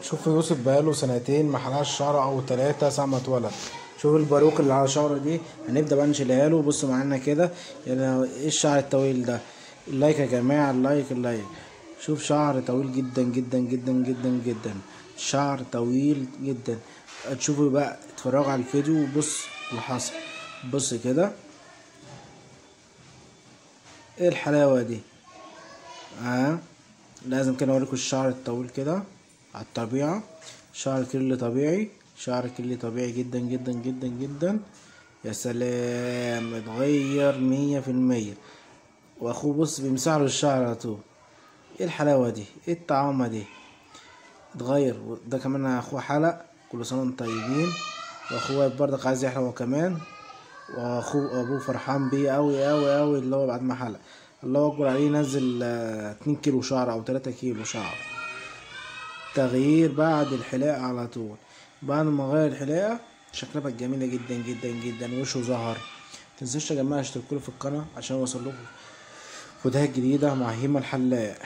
شوف يوسف بقاله سنتين ما حلقش شعره او 3 ساعة ما اتولد. شوف الباروك اللي على شعره دي، هنبدأ بقى نشيلها له. بصوا معانا كده، يعني ايه الشعر الطويل ده؟ اللايك يا جماعة، اللايك اللايك. شوف شعر طويل جدا جدا جدا جدا جدا، شعر طويل جدا. هتشوفوا بقى، اتفرجوا على الفيديو وبص اللي حصل. بص كده، ايه الحلاوة دي؟ لازم كده اوريكم الشعر الطويل كده على الطبيعة. شعر كيرلي طبيعي، شعر كيرلي طبيعي جدا جدا جدا جدا. يا سلام، اتغير 100%. واخوه بص بيمسح له الشعر على طول. ايه الحلاوة دي؟ ايه الطعامة دي؟ اتغير. ده كمان اخوه حلق. كل سنة وانتم طيبين. واخوه برضك عايز يحلق هو كمان. واخوه ابوه فرحان بيه اوي اوي اوي، اللي هو بعد ما حلق. الله اكبر عليه، نزل 2 كيلو شعر او 3 كيلو شعر. تغيير بعد الحلاقة على طول. بعد ما غير الحلاقة شكلها بقت جميلة جدا جدا جدا، وشه ظهر. متنسوش يا جماعة اشتركوا في القناة عشان يوصلكوا فيديوهات جديدة مع هيما الحلاق.